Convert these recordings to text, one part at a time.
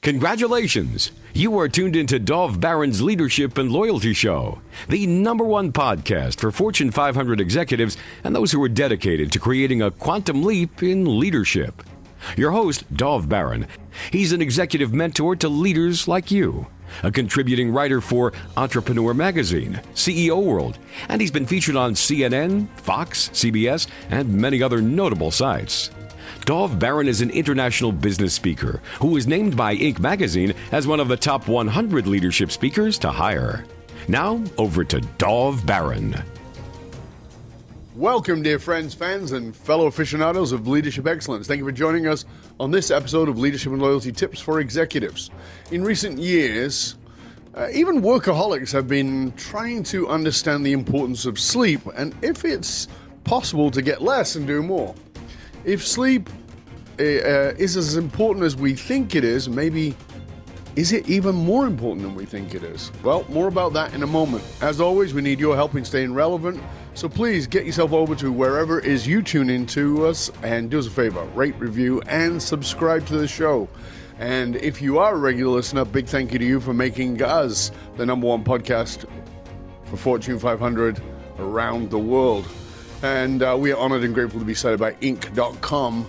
Congratulations! You are tuned into Dov Baron's Leadership and Loyalty Show, the #1 podcast for Fortune 500 executives and those who are dedicated to creating a quantum leap in leadership. Your host, Dov Baron, he's an executive mentor to leaders like you, a contributing writer for Entrepreneur Magazine, CEO World, and he's been featured on CNN, Fox, CBS, and many other notable sites. Dov Baron is an international business speaker who was named by Inc. magazine as one of the top 100 leadership speakers to hire. Now, over to Dov Baron. Welcome, dear friends, fans, and fellow aficionados of leadership excellence. Thank you for joining us on this episode of Leadership and Loyalty Tips for Executives. In recent years, even workaholics have been trying to understand the importance of sleep and if it's possible to get less and do more. If sleep is as important as we think it is, maybe is it even more important than we think it is? Well, more about that in a moment. As always, we need your help in staying relevant, so please get yourself over to wherever it is you tune in to us and do us a favor, rate, review, and subscribe to the show. And if you are a regular listener, big thank you to you for making us the #1 podcast for Fortune 500 around the world. And we are honored and grateful to be cited by Inc.com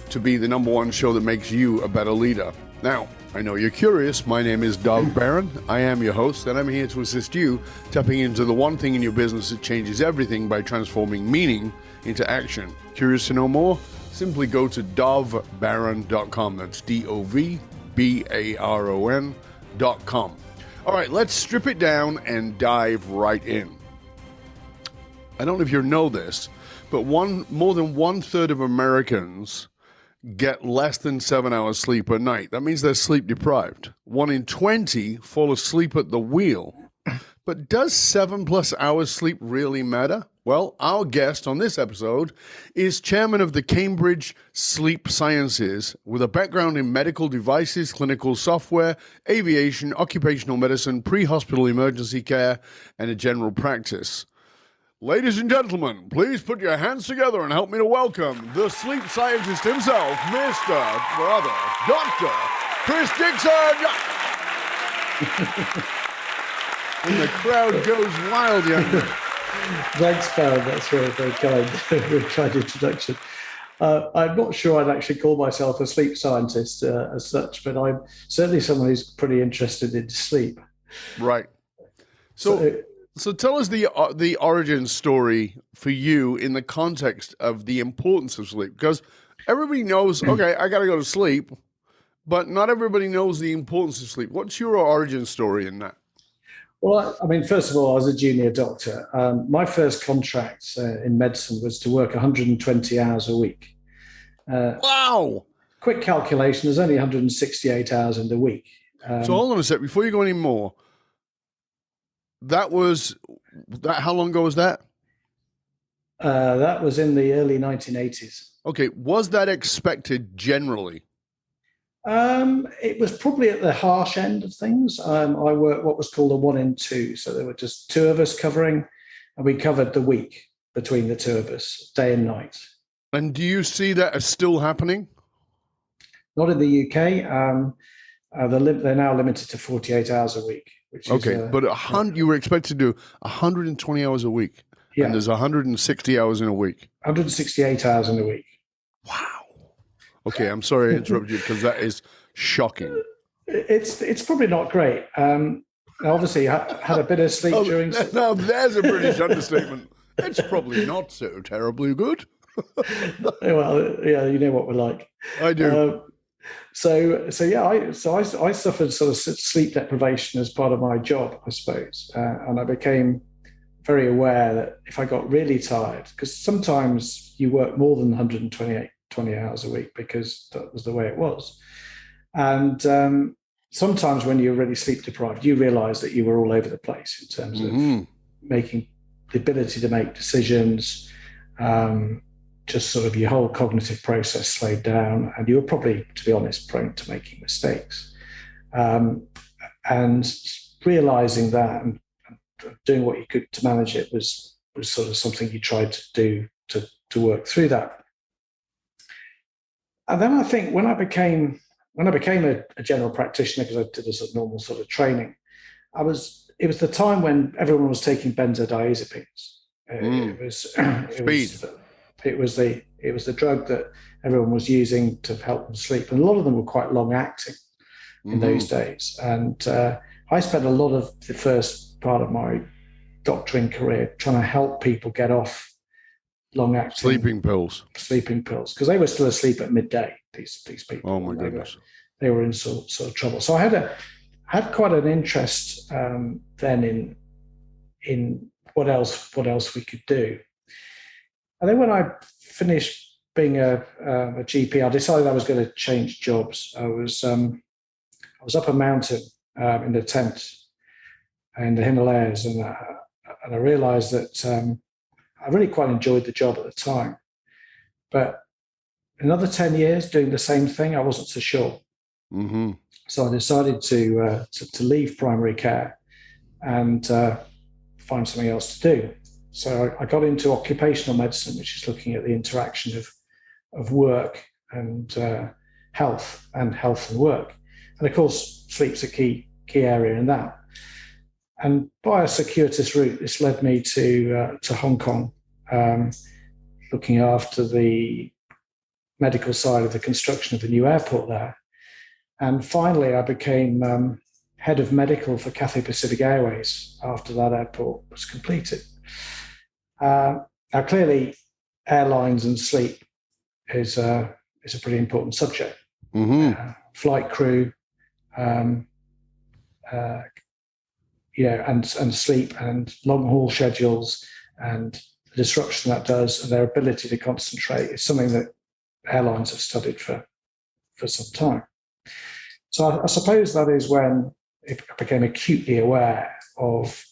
to be the #1 show that makes you a better leader. Now, I know you're curious. My name is Dov Baron. I am your host, and I'm here to assist you tapping into the one thing in your business that changes everything by transforming meaning into action. Curious to know more? Simply go to dovbaron.com. That's DOVBARON.com. All right, let's strip it down and dive right in. I don't know if you know this, but more than 1/3 of Americans get less than 7 hours sleep a night. That means they're sleep deprived. 1 in 20 fall asleep at the wheel. But does 7+ hours sleep really matter? Well, our guest on this episode is chairman of the Cambridge Sleep Sciences with a background in medical devices, clinical software, aviation, occupational medicine, pre-hospital emergency care, and a general practice. Ladies and gentlemen, please put your hands together and help me to welcome the sleep scientist himself, Dr. Chris Dickson. And the crowd goes wild, young man. Thanks, Baron. That's very, very kind. Very kind introduction. I'm not sure I'd actually call myself a sleep scientist as such, but I'm certainly someone who's pretty interested in sleep. Right. So tell us the origin story for you in the context of the importance of sleep, because everybody knows, okay, I got to go to sleep, but not everybody knows the importance of sleep. What's your origin story in that? Well, I mean, first of all, I was a junior doctor. My first contract in medicine was to work 120 hours a week. Wow. Quick calculation, there's only 168 hours in the week. So hold on a sec, before you go any more, how long ago was that? That was in the early 1980s. Okay, was that expected generally? It was probably at the harsh end of things. I worked what was called a 1 in 2. So there were just 2 of us covering, and we covered the week between the 2 of us, day and night. And do you see that as still happening? Not in the UK. They're now limited to 48 hours a week. Okay, but you were expected to do 120 hours a week, and there's 160 hours in a week. 168 hours in a week. Wow. Okay, I'm sorry I interrupted you because that is shocking. It's probably not great. Obviously, had a bit of sleep during. Now there's a British understatement. It's probably not so terribly good. Well, yeah, you know what we're like. I do. I suffered sort of sleep deprivation as part of my job, I suppose, and I became very aware that if I got really tired, because sometimes you work more than 120 hours a week because that was the way it was, and sometimes when you're really sleep deprived, you realize that you were all over the place in terms of making the ability to make decisions. Just sort of your whole cognitive process slowed down, and you were probably, to be honest, prone to making mistakes. And realizing that and doing what you could to manage it was sort of something you tried to do to work through that. And then I think when I became when I became a general practitioner, because I did a sort of normal sort of training, it was the time when everyone was taking benzodiazepines. It was the drug that everyone was using to help them sleep, and a lot of them were quite long acting in those days. And I spent a lot of the first part of my doctoring career trying to help people get off long acting sleeping pills, because they were still asleep at midday. These people. Oh my goodness! They were in sort of trouble. So I had quite an interest then in what else we could do. And then when I finished being a GP, I decided I was going to change jobs. I was up a mountain in a tent in the Himalayas, and I realized that I really quite enjoyed the job at the time. But another 10 years doing the same thing, I wasn't so sure. So I decided to leave primary care and find something else to do. So I got into occupational medicine, which is looking at the interaction of work and health and work. And of course, sleep's a key area in that. And by a circuitous route, this led me to Hong Kong, looking after the medical side of the construction of the new airport there. And finally, I became head of medical for Cathay Pacific Airways after that airport was completed. Now, clearly, airlines and sleep is a pretty important subject. Flight crew, and sleep and long haul schedules and the disruption that does and their ability to concentrate is something that airlines have studied for some time. So I suppose that is when I became acutely aware of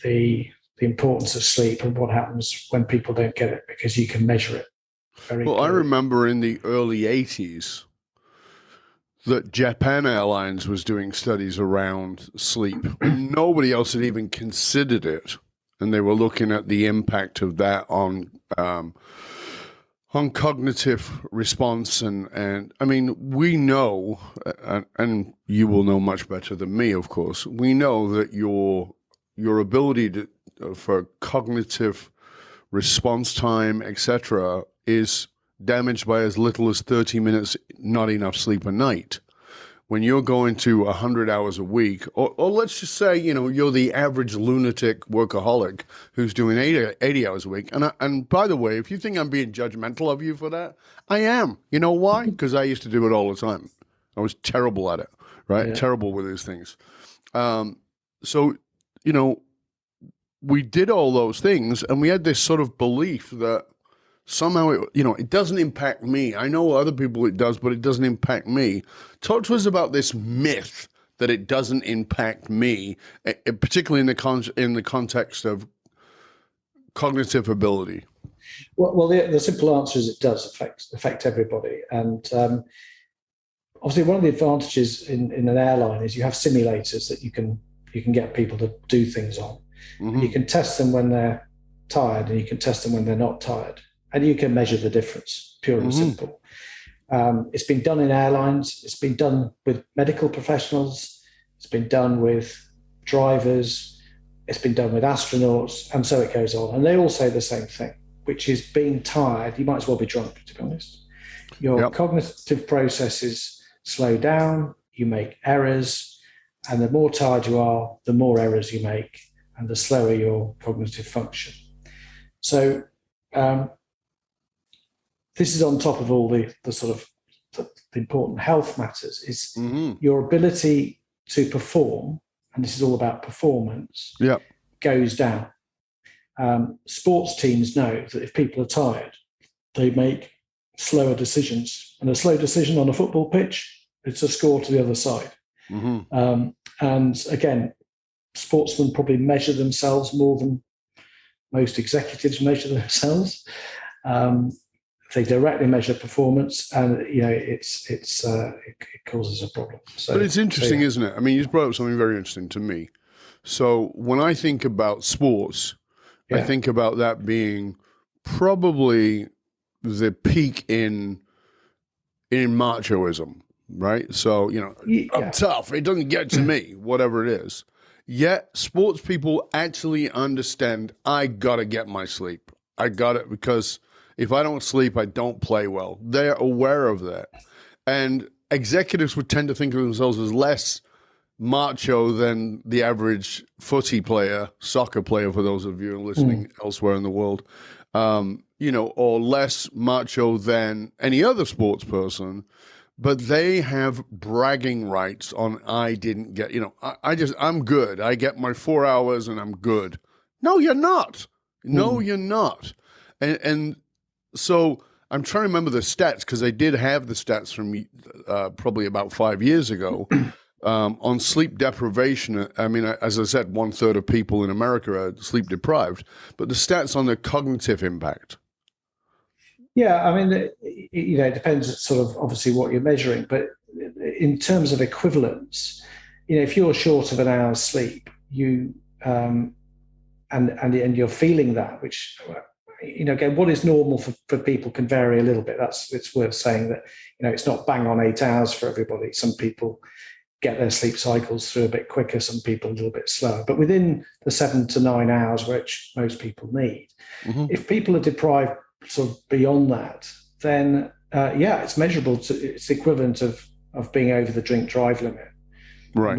the importance of sleep and what happens when people don't get it, because you can measure it very clearly. I remember in the early 80s that Japan Airlines was doing studies around sleep. Nobody else had even considered it, and they were looking at the impact of that on cognitive response. And I mean, we know, and you will know much better than me, of course, we know that your ability for cognitive response time, etc., is damaged by as little as 30 minutes, not enough sleep a night. When you're going to 100 hours a week, or let's just say, you're the average lunatic workaholic who's doing 80 hours a week. And by the way, if you think I'm being judgmental of you for that, I am. You know why? Because I used to do it all the time. I was terrible at it, right? Yeah. Terrible with these things. So, we did all those things, and we had this sort of belief that somehow it doesn't impact me. I know other people it does, but it doesn't impact me. Talk to us about this myth that it doesn't impact me, particularly in the context of cognitive ability. Well, the simple answer is it does affect everybody. And obviously, one of the advantages in an airline is you have simulators that you can get people to do things on. And you can test them when they're tired, and you can test them when they're not tired. And you can measure the difference, pure and simple. It's been done in airlines. It's been done with medical professionals. It's been done with drivers. It's been done with astronauts, and so it goes on. And they all say the same thing, which is being tired. You might as well be drunk, to be honest. Your cognitive processes slow down. You make errors. And the more tired you are, the more errors you make, and the slower your cognitive function. So, this is on top of all the sort of the important health matters, is your ability to perform, and this is all about performance, goes down. Sports teams know that if people are tired, they make slower decisions. And a slow decision on a football pitch, it's a score to the other side. And again, sportsmen probably measure themselves more than most executives measure themselves. They directly measure performance, and it causes a problem. So, but it's interesting, isn't it? I mean, you brought up something very interesting to me. So when I think about sports, I think about that being probably the peak in machoism, right? So, you know, I'm Yeah. tough. It doesn't get to me, whatever it is. Yet sports people actually understand I got to get my sleep. I got it because if I don't sleep, I don't play well. They're aware of that. And executives would tend to think of themselves as less macho than the average footy player, soccer player, for those of you listening elsewhere in the world, you know, or less macho than any other sports person. But they have bragging rights on I didn't get, you know, I'm good. I get my 4 hours and I'm good. No, you're not. No, you're not. And so I'm trying to remember the stats because I did have the stats from probably about 5 years ago on sleep deprivation. I mean, as I said, 1/3 of people in America are sleep deprived, but the stats on the cognitive impact. Yeah, I mean, it depends sort of obviously what you're measuring, but in terms of equivalence, if you're short of an hour's sleep, you and you're feeling that, which again, what is normal for people can vary a little bit. It's worth saying that it's not bang on 8 hours for everybody. Some people get their sleep cycles through a bit quicker, some people a little bit slower, but within the 7 to 9 hours, which most people need. If people are deprived sort of beyond that, then it's measurable. It's the equivalent of being over the drink drive limit. Right. And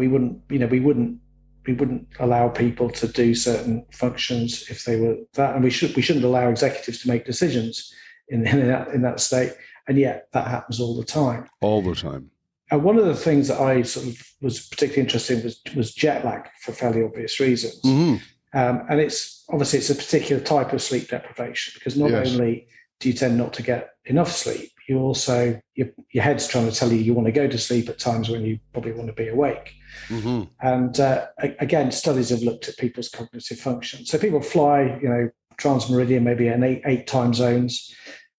we wouldn't allow people to do certain functions if they were that, and we shouldn't allow executives to make decisions in that state. And yet that happens all the time. All the time. And one of the things that I sort of was particularly interested in was jet lag, for fairly obvious reasons. And it's a particular type of sleep deprivation, because not only do you tend not to get enough sleep, you also, your head's trying to tell you want to go to sleep at times when you probably want to be awake. And again, studies have looked at people's cognitive function. So people fly, transmeridian, maybe in eight time zones,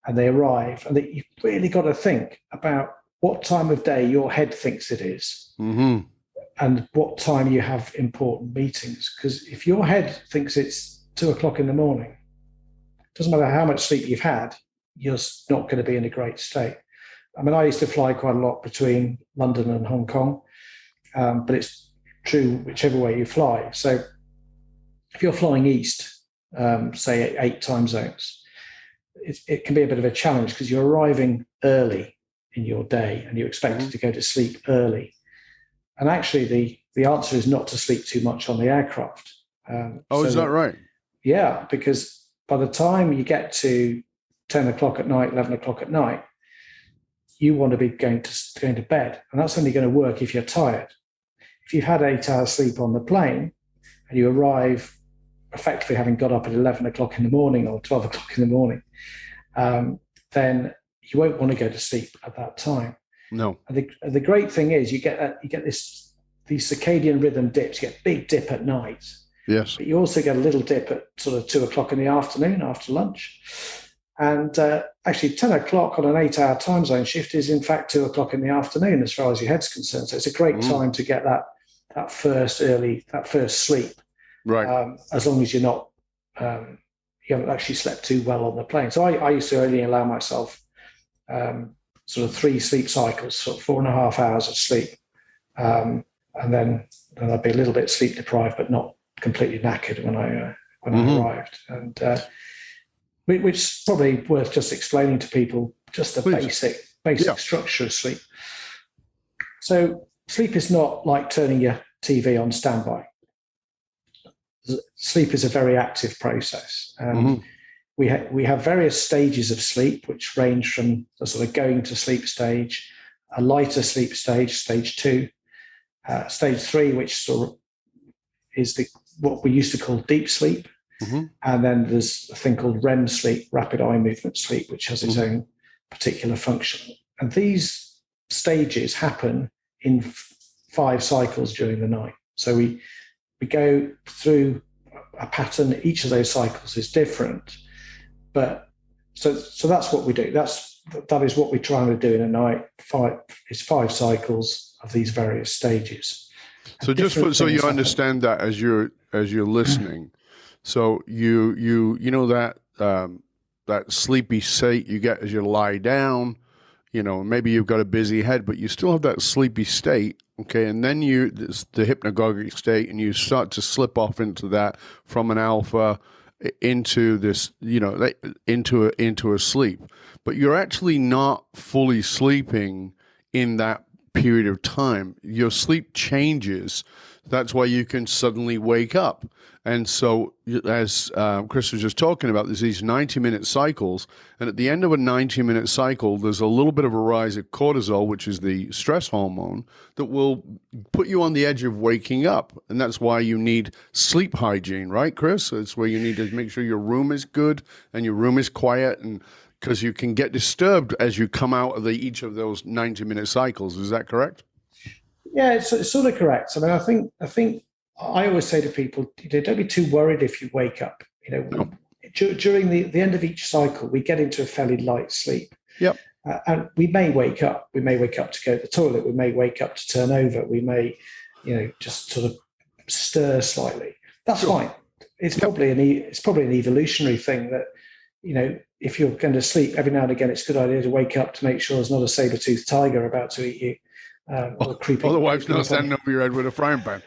and they arrive, and you've really got to think about what time of day your head thinks it is. And what time you have important meetings. Because if your head thinks it's 2 o'clock in the morning, it doesn't matter how much sleep you've had, you're not going to be in a great state. I mean, I used to fly quite a lot between London and Hong Kong, but it's true whichever way you fly. So if you're flying east, say 8 time zones, it can be a bit of a challenge because you're arriving early in your day and you're expected to go to sleep early. And actually, the answer is not to sleep too much on the aircraft. Is that right? Yeah, because by the time you get to 10 o'clock at night, 11 o'clock at night, you want to be going to bed. And that's only going to work if you're tired. If you've had 8 hours sleep on the plane and you arrive effectively having got up at 11 o'clock in the morning or 12 o'clock in the morning, then you won't want to go to sleep at that time. No. And the great thing is you get these circadian rhythm dips. You get a big dip at night. Yes. But you also get a little dip at sort of 2 o'clock in the afternoon after lunch. And actually 10 o'clock on an 8-hour time zone shift is in fact 2 o'clock in the afternoon as far as your head's concerned. So it's a great time to get that first sleep. Right. As long as you're not, you haven't actually slept too well on the plane. So I used to only allow myself sort of 3 sleep cycles, sort of 4.5 hours of sleep. And then I'd be a little bit sleep deprived, but not completely knackered when I arrived. And which is probably worth just explaining to people just the basic structure of sleep. So sleep is not like turning your TV on standby. Sleep is a very active process. We have various stages of sleep, which range from the sort of going to sleep stage, a lighter sleep stage, stage 2, stage 3, which sort of is what we used to call deep sleep. And then there's a thing called REM sleep, rapid eye movement sleep, which has its own particular function. And these stages happen in 5 cycles during the night. So we go through a pattern. Each of those cycles is different. But so that's what we do. That is what we're trying to do in a night. 5 cycles of these various stages. So just so you understand that as you're listening, so you know that sleepy state you get as you lie down, maybe you've got a busy head, but you still have that sleepy state. Okay. And then the hypnagogic state, and you start to slip off into that from an alpha into this, into a sleep, but you're actually not fully sleeping in that period of time. Your sleep changes. That's why you can suddenly wake up. And so, as Chris was just talking about, there's these 90-minute cycles. And at the end of a 90-minute cycle, there's a little bit of a rise of cortisol, which is the stress hormone, that will put you on the edge of waking up. And that's why you need sleep hygiene, right, Chris? It's where you need to make sure your room is good and your room is quiet, and because you can get disturbed as you come out of each of those 90-minute cycles. Is that correct? Yeah, it's sort of correct. I mean, I think I always say to people, don't be too worried if you wake up. No. During the end of each cycle, we get into a fairly light sleep. Yep. And we may wake up. We may wake up to go to the toilet. We may wake up to turn over. We may, just sort of stir slightly. That's fine. It's probably an evolutionary thing that, if you're going to sleep every now and again, it's a good idea to wake up to make sure there's not a saber-toothed tiger about to eat you. Or creeping. Otherwise, not standing over your head with a frying pan,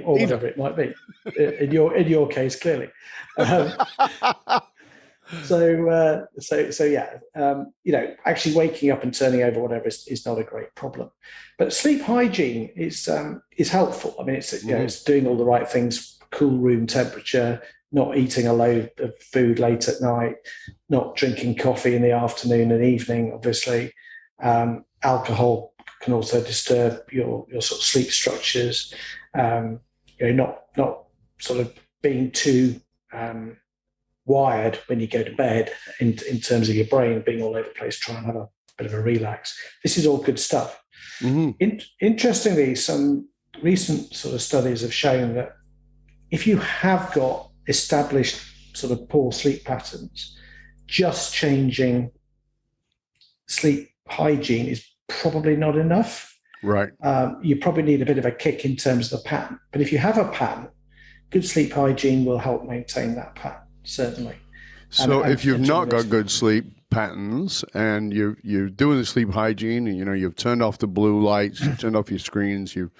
or whatever it might be. In your case, clearly. So yeah. Actually waking up and turning over whatever is not a great problem. But sleep hygiene is helpful. I mean, it's doing all the right things: cool room temperature, not eating a load of food late at night, not drinking coffee in the afternoon and evening. Obviously, alcohol can also disturb your sort of sleep structures. Not sort of being too wired when you go to bed in terms of your brain being all over the place. Try and have a bit of a relax. This is all good stuff. Mm-hmm. Interestingly, some recent sort of studies have shown that if you have got established sort of poor sleep patterns, just changing sleep hygiene is probably not enough. Right. You probably need a bit of a kick in terms of the pattern. But if you have a pattern, good sleep hygiene will help maintain that pattern, certainly. So if you've not got good sleep patterns and you're doing the sleep hygiene, and you've turned off the blue lights, you've turned off your screens, you've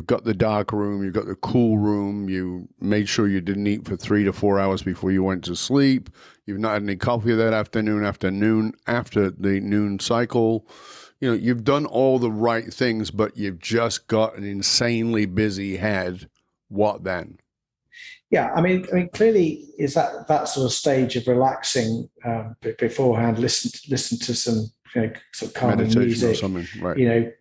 got the dark room, you've got the cool room, you made sure you didn't eat for 3 to 4 hours before you went to sleep, you've not had any coffee that afternoon after the noon cycle. You've done all the right things, but you've just got an insanely busy head. What then? Yeah, I mean, clearly, is that sort of stage of relaxing beforehand? Listen to some sort of calming meditation music, or something, right?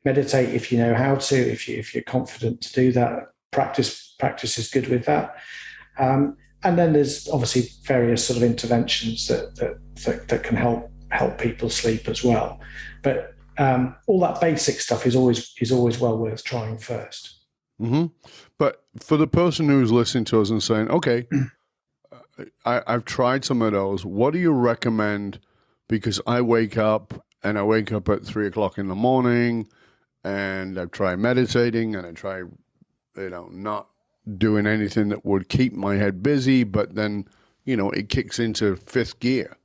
Meditate if you know how to. If you're confident to do that, practice is good with that. And then there's obviously various sort of interventions that can help people sleep as well. But all that basic stuff is always well worth trying first. Mm-hmm. But for the person who's listening to us and saying, okay, I've tried some of those, what do you recommend? Because I wake up at 3:00 in the morning, and I've tried meditating, and I try, not doing anything that would keep my head busy, but then, it kicks into fifth gear.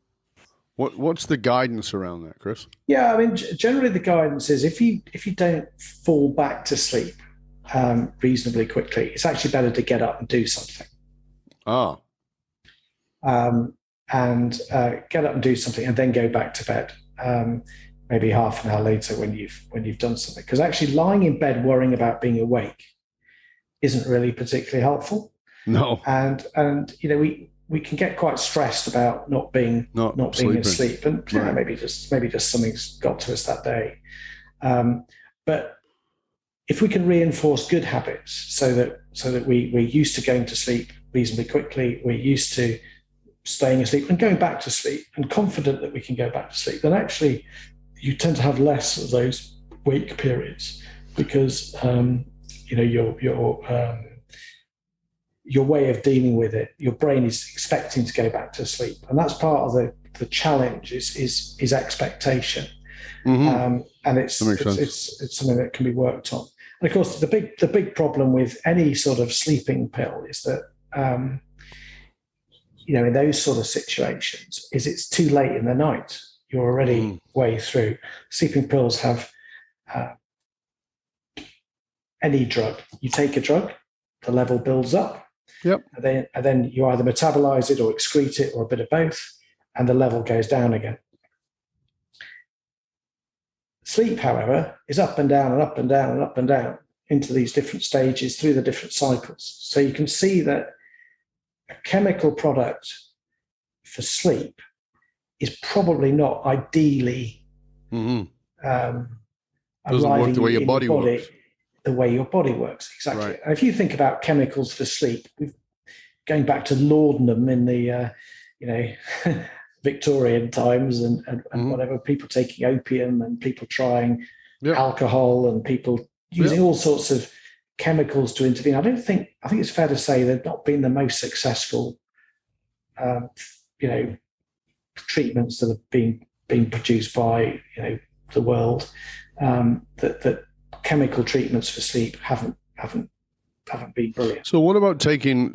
What's the guidance around that, Chris? Yeah, I mean, generally the guidance is if you don't fall back to sleep reasonably quickly, it's actually better to get up and do something. And get up and do something, and then go back to bed. Maybe half an hour later when you've done something, because actually lying in bed worrying about being awake isn't really particularly helpful. No. And we can get quite stressed about not being asleep, and right. maybe just something's got to us that day. But if we can reinforce good habits so that we're used to going to sleep reasonably quickly, we're used to staying asleep and going back to sleep, and confident that we can go back to sleep, then actually you tend to have less of those wake periods, because your way of dealing with it, your brain is expecting to go back to sleep, and that's part of the challenge is expectation. Mm-hmm. And it's something that can be worked on. And of course, the big problem with any sort of sleeping pill is that in those sort of situations is it's too late in the night. You're already way through. Sleeping pills have any drug. You take a drug, the level builds up. Yep. And then you either metabolize it or excrete it or a bit of both, and the level goes down again. Sleep, however, is up and down and up and down and up and down into these different stages through the different cycles. So you can see that a chemical product for sleep is probably not ideally doesn't work the way your body works. The way your body works, exactly. Right. And if you think about chemicals for sleep, going back to laudanum in the Victorian times and whatever, people taking opium and people trying alcohol and people using all sorts of chemicals to intervene. I think it's fair to say they've not been the most successful treatments that have been produced by the world. That chemical treatments for sleep haven't been brilliant. So what about taking,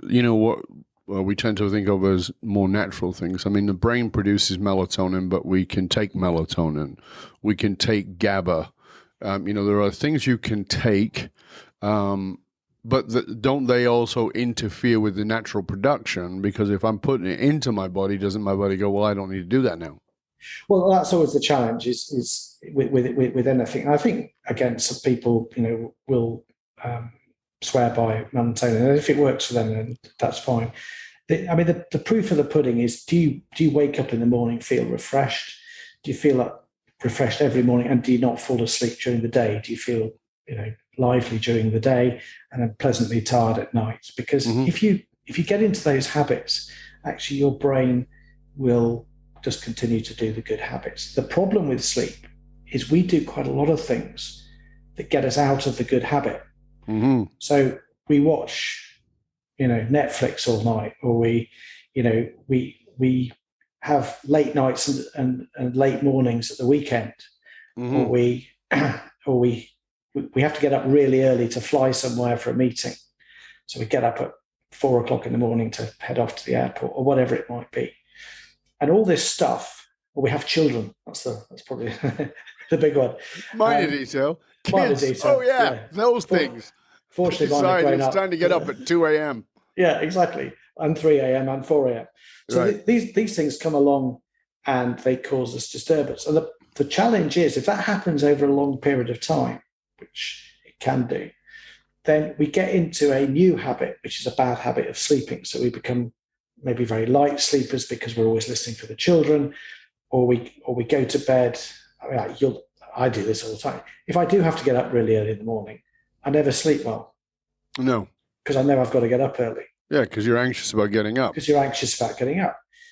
what we tend to think of as more natural things? I mean, the brain produces melatonin, but we can take melatonin. We can take GABA. There are things you can take, but don't they also interfere with the natural production? Because if I'm putting it into my body, doesn't my body go, well, I don't need to do that now? Well, that's always the challenge is with anything. And I think, again, some people, will swear by melatonin. And if it works for them, then that's fine. The proof of the pudding is, do you wake up in the morning, feel refreshed? Do you feel refreshed every morning? And do you not fall asleep during the day? Do you feel, lively during the day and then pleasantly tired at night? Because if you get into those habits, actually your brain will just continue to do the good habits. The problem with sleep is we do quite a lot of things that get us out of the good habit. So we watch, Netflix all night, or we have late nights and late mornings at the weekend, or we have to get up really early to fly somewhere for a meeting. So we get up at 4 o'clock in the morning to head off to the airport or whatever it might be. And all this stuff, or we have children. That's probably the big one. Minor detail. Minor Kids. detail. Oh, yeah. Those things. Fortunately, mine are grown up. It's time to get up at 2 a.m. Yeah, exactly. And 3 a.m. and 4 a.m. So these things come along and they cause us disturbance. And the challenge is, if that happens over a long period of time, which it can do, then we get into a new habit, which is a bad habit of sleeping. So we become maybe very light sleepers because we're always listening for the children, or we go to bed. I do this all the time. If I do have to get up really early in the morning, I never sleep well. No. Because I know I've got to get up early. Yeah, because you're anxious about getting up.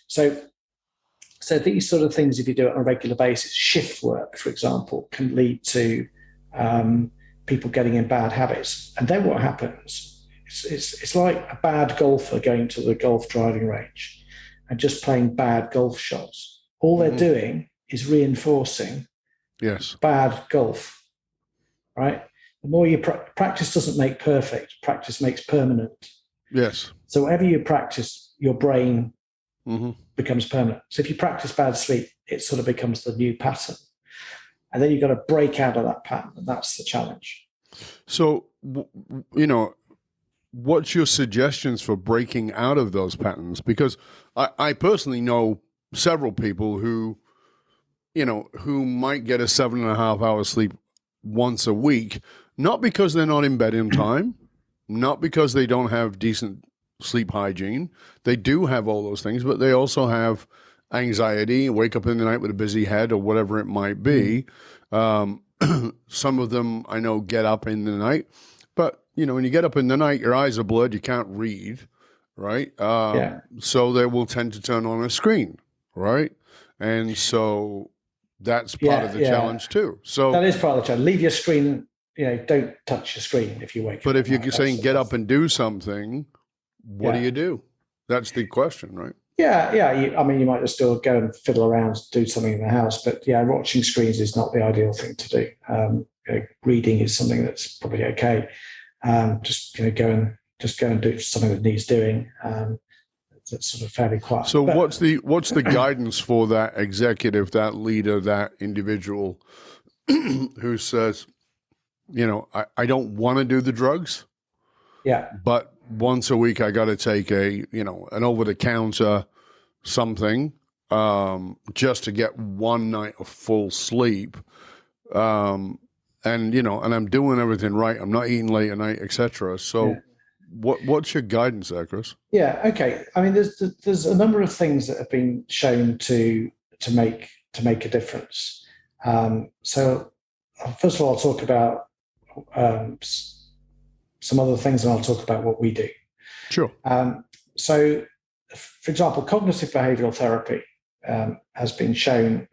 So these sort of things, if you do it on a regular basis, shift work, for example, can lead to people getting in bad habits. And then what happens, it's like a bad golfer going to the golf driving range and just playing bad golf shots. All they're doing is reinforcing bad golf, right? The more you practice doesn't make perfect, practice makes permanent. Yes. So whatever you practice, your brain becomes permanent. So if you practice bad sleep, it sort of becomes the new pattern. And then you've got to break out of that pattern, and that's the challenge. So, what's your suggestions for breaking out of those patterns? Because I personally know several people who might get a 7.5 hour sleep once a week, not because they're not in bed in time, not because they don't have decent sleep hygiene. They do have all those things, but they also have anxiety, wake up in the night with a busy head or whatever it might be. Some of them I know get up in the night, but when you get up in the night, your eyes are blurred, you can't read, right? So they will tend to turn on a screen, right? And so that's part of the challenge too. So that is part of the challenge. Leave your screen, don't touch your screen if you wake up. But if you're saying get up and do something, what do you do? That's the question, right? Yeah. You might just still go and fiddle around, do something in the house. But watching screens is not the ideal thing to do. Reading is something that's probably okay. Just go and do something that needs doing. that's sort of fairly quiet. So what's the guidance for that executive, that leader, that individual who says, I don't want to do the drugs, but once a week I got to take an over-the-counter something just to get one night of full sleep, and I'm doing everything right. I'm not eating late at night, etc. So, what's your guidance there, Chris? Yeah. Okay. I mean, there's a number of things that have been shown to make a difference. So, first of all, I'll talk about some other things, and I'll talk about what we do. Sure. So, for example, cognitive behavioral therapy has been shown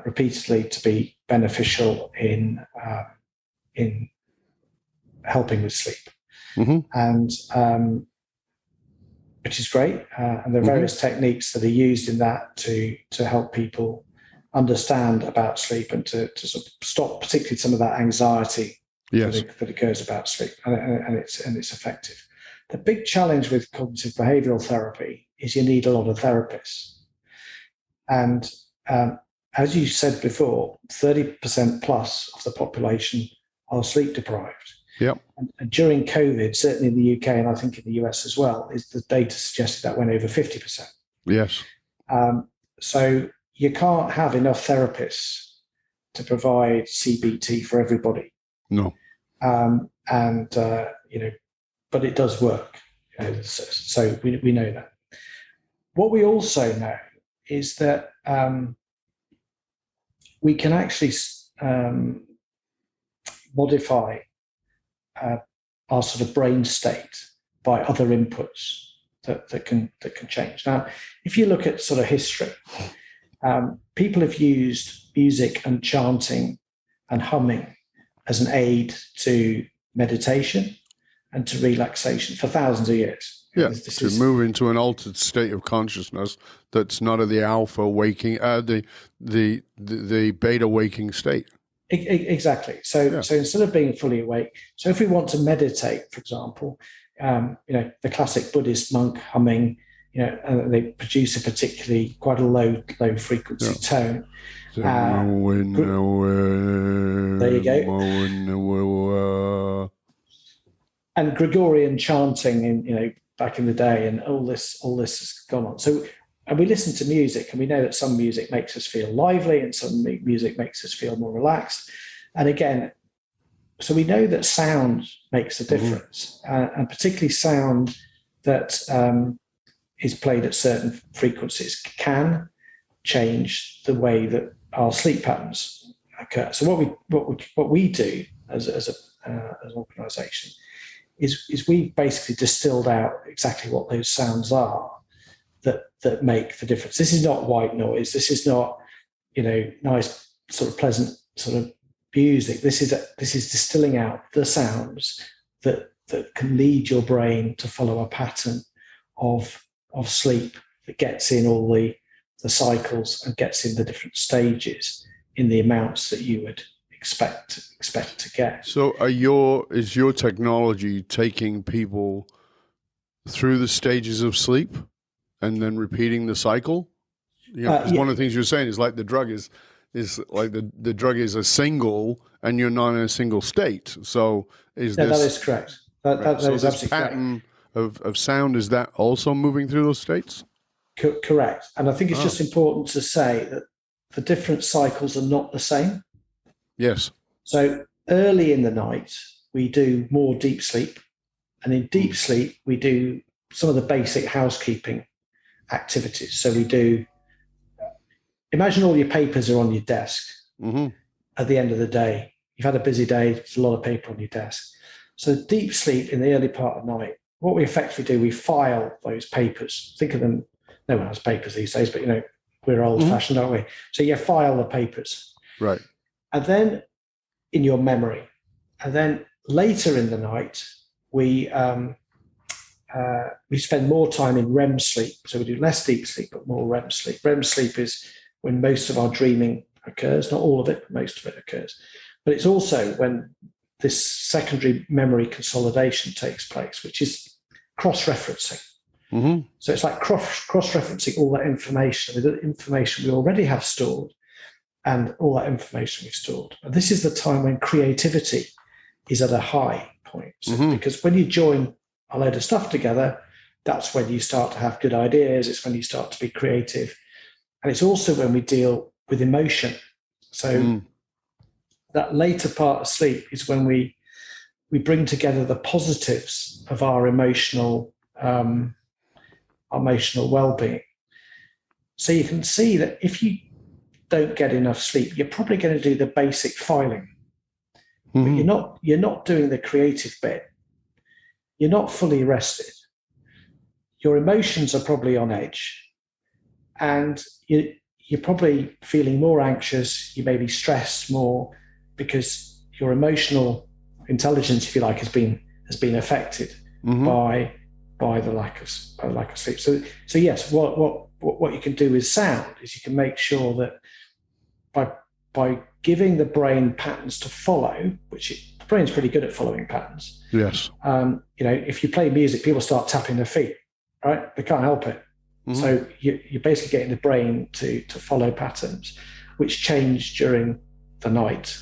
repeatedly to be beneficial in helping with sleep, and which is great. And there are various techniques that are used in that to help people understand about sleep and to sort of stop particularly some of that anxiety that occurs about sleep, and it's effective. The big challenge with cognitive behavioral therapy is you need a lot of therapists. And as you said before, 30% plus of the population are sleep deprived. Yep. And during COVID, certainly in the UK and I think in the US as well, is the data suggested that went over 50%. Yes. So you can't have enough therapists to provide CBT for everybody. No. But it does work. So we know that. What we also know is that we can actually modify our sort of brain state by other inputs that can change. Now, if you look at sort of history, people have used music and chanting and humming as an aid to meditation and to relaxation for thousands of years. Yeah, to move into an altered state of consciousness that's not of the alpha waking, the beta waking state. Exactly. So instead of being fully awake, so if we want to meditate, for example, the classic Buddhist monk humming, they produce a particularly quite a low frequency tone. There you go. And Gregorian chanting back in the day, and all this has gone on. So, and we listen to music, and we know that some music makes us feel lively, and some music makes us feel more relaxed. And again, so we know that sound makes a difference, and particularly sound that is played at certain frequencies can change the way that our sleep patterns occur. So what we do as an organisation is we've basically distilled out exactly what those sounds are that make the difference. This is not white noise. This is not nice sort of pleasant sort of music. This is distilling out the sounds that can lead your brain to follow a pattern of sleep that gets in all the cycles and gets in the different stages in the amounts that you would expect to get. So is your technology taking people through the stages of sleep and then repeating the cycle? One of the things you're saying is like the drug is like the drug is a single and you're not in a single state. So that is correct. That is absolutely pattern of sound, is that also moving through those states? Correct. And I think it's just important to say that the different cycles are not the same. Yes. So early in the night, we do more deep sleep. And in deep sleep, we do some of the basic housekeeping activities. So we do, imagine all your papers are on your desk at the end of the day. You've had a busy day, there's a lot of paper on your desk. So deep sleep in the early part of the night, what we effectively do, we file those papers. Think of them, no one has papers these days, but we're old-fashioned, aren't we? So you file the papers. Right. And then in your memory. And then later in the night, we spend more time in REM sleep. So we do less deep sleep, but more REM sleep. REM sleep is when most of our dreaming occurs. Not all of it, but most of it occurs. But it's also when this secondary memory consolidation takes place, which is cross-referencing. So it's like cross-referencing all that information with the information we already have stored and all that information we've stored. And this is the time when creativity is at a high point. So because when you join a load of stuff together, that's when you start to have good ideas. It's when you start to be creative. And it's also when we deal with emotion. So that later part of sleep is when we bring together the positives of our emotional well-being. So you can see that if you don't get enough sleep, you're probably going to do the basic filing, but you're not doing the creative bit. You're not fully rested. Your emotions are probably on edge, and you're probably feeling more anxious. You may be stressed more because your emotional intelligence, if you like, has been affected by the lack of sleep. So yes, what you can do with sound is you can make sure that by giving the brain patterns to follow, the brain's pretty good at following patterns. Yes. If you play music, people start tapping their feet, right? They can't help it. So you're basically getting the brain to follow patterns, which change during the night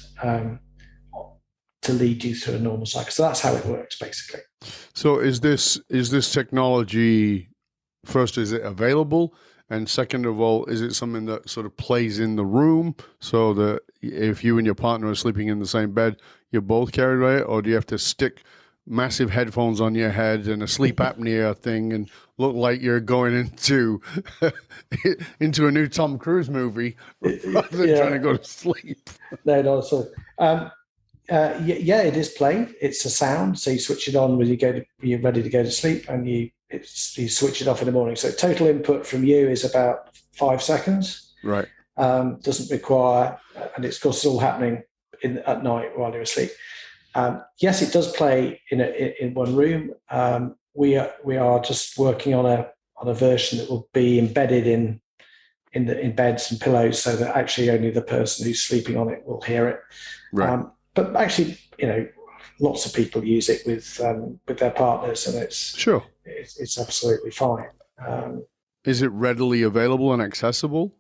to lead you through a normal cycle. So that's how it works, basically. So is this technology, first, is it available? And second of all, is it something that sort of plays in the room so that if you and your partner are sleeping in the same bed, you're both carried away? Or do you have to stick massive headphones on your head and a sleep apnea thing and look like you're going into a new Tom Cruise movie rather than trying to go to sleep? No, not at all. It is playing. It's a sound. So you switch it on when you're ready to go to sleep, and you switch it off in the morning. So total input from you is about 5 seconds. Right. Doesn't require, and it's of course all happening at night while you're asleep. Yes, it does play in one room. We are just working on a version that will be embedded in beds and pillows, so that actually only the person who's sleeping on it will hear it. Right. But actually, lots of people use it with their partners, and it's absolutely fine. Is it readily available and accessible?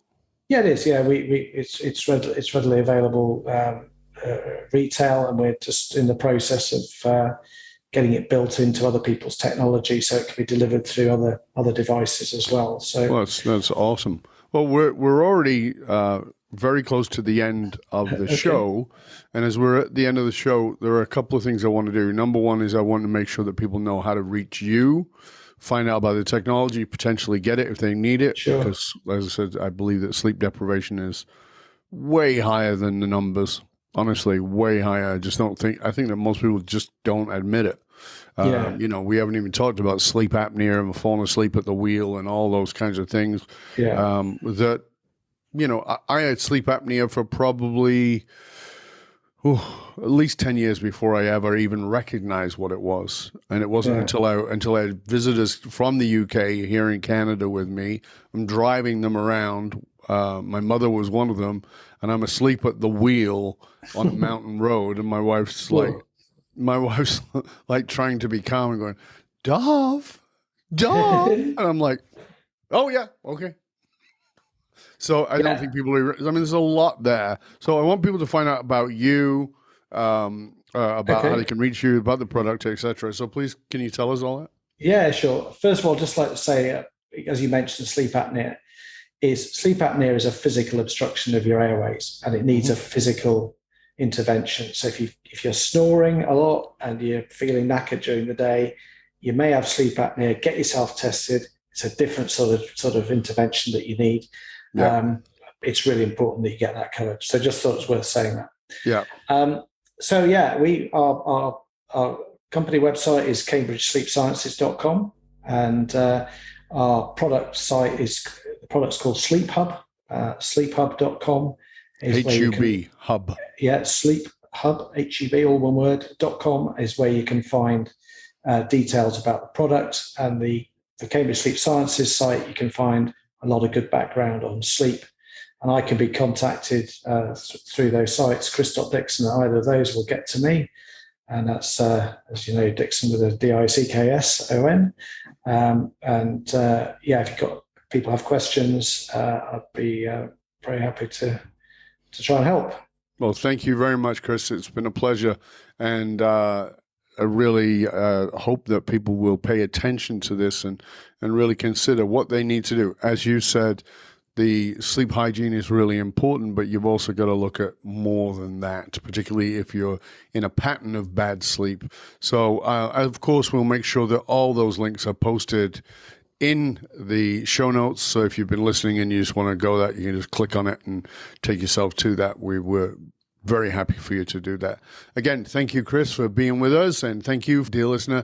Yeah, it is. Yeah, it's readily available retail, and we're just in the process of getting it built into other people's technology, so it can be delivered through other devices as well. So that's awesome. Well, we're already very close to the end of the show. And as we're at the end of the show, there are a couple of things I want to do. Number one is I want to make sure that people know how to reach you, find out about the technology, potentially get it if they need it. Sure. Because, as I said, I believe that sleep deprivation is way higher than the numbers. Honestly, way higher. I think that most people just don't admit it. We haven't even talked about sleep apnea and falling asleep at the wheel and all those kinds of things. I had sleep apnea for probably at least 10 years before I ever even recognized what it was. And it wasn't until I had visitors from the UK here in Canada with me. I'm driving them around. My mother was one of them, and I'm asleep at the wheel on a mountain road, and my wife's like trying to be calm and going, Dov, and I'm like, oh yeah, okay. So I don't think people there's a lot there. So I want people to find out about you, about how they can reach you, about the product, etc. So please, can you tell us all that? Yeah, sure. First of all, just like to say, as you mentioned, sleep apnea is a physical obstruction of your airways, and it needs a physical intervention. So if you're snoring a lot and you're feeling knackered during the day, you may have sleep apnea. Get yourself tested. It's a different sort of intervention that you need. Yeah. It's really important that you get that covered. So just thought it was worth saying that. Yeah. Our company website is cambridgesleepsciences.com, and our product site the product's called Sleep Hub. Sleephub.com is HUB Hub. Yeah, Sleep Hub, HUB, all one word, .com is where you can find details about the product. And the Cambridge Sleep Sciences site, you can find a lot of good background on sleep. And I can be contacted through those sites. Chris.Dickson, either of those will get to me. and that's, as you know, Dickson with a Dickson. If people have questions, I'd be very happy to try and help. Well, thank you very much, Chris. It's been a pleasure, and I really hope that people will pay attention to this and really consider what they need to do. As you said, the sleep hygiene is really important, but you've also got to look at more than that, particularly if you're in a pattern of bad sleep. So, of course, we'll make sure that all those links are posted in the show notes. So if you've been listening and you just want to go there, you can just click on it and take yourself to that. We were very happy for you to do that. Again, thank you, Chris, for being with us, and thank you, dear listener.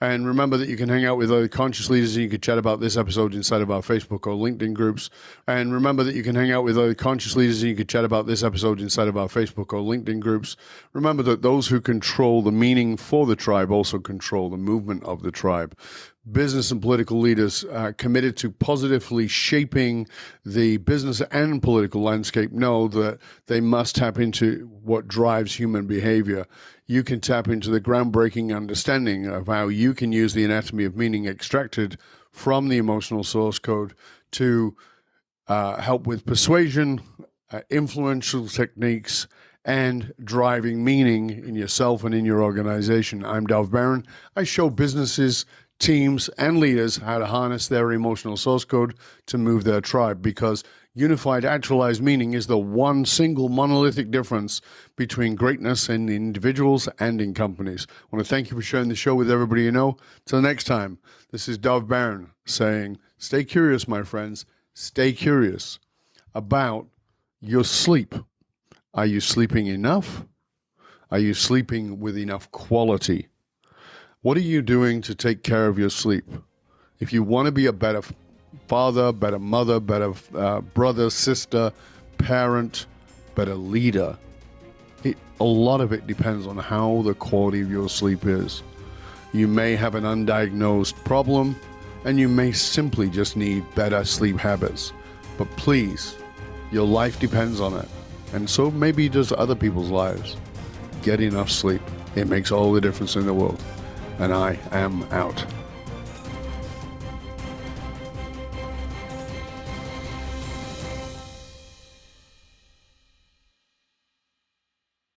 And remember that you can hang out with other conscious leaders, and you can chat about this episode inside of our Facebook or LinkedIn groups. And remember that you can hang out with other conscious leaders, and you can chat about this episode inside of our Facebook or LinkedIn groups. Remember that those who control the meaning for the tribe also control the movement of the tribe. Business and political leaders committed to positively shaping the business and political landscape know that they must tap into what drives human behavior. You can tap into the groundbreaking understanding of how you can use the anatomy of meaning extracted from the emotional source code to help with persuasion, influential techniques, and driving meaning in yourself and in your organization. I'm Dov Baron. I show businesses, teams, and leaders how to harness their emotional source code to move their tribe, because unified actualized meaning is the one single monolithic difference between greatness in individuals and in companies. I want to thank you for sharing the show with everybody you know. Till next time, this is Dov Baron saying, stay curious, my friends. Stay curious about your sleep. Are you sleeping enough? Are you sleeping with enough quality? What are you doing to take care of your sleep? If you want to be a better father, better mother, better brother, sister, parent, better leader, a lot of it depends on how the quality of your sleep is. You may have an undiagnosed problem, and you may simply just need better sleep habits. But please, your life depends on it. And so maybe does other people's lives. Get enough sleep. It makes all the difference in the world. And I am out.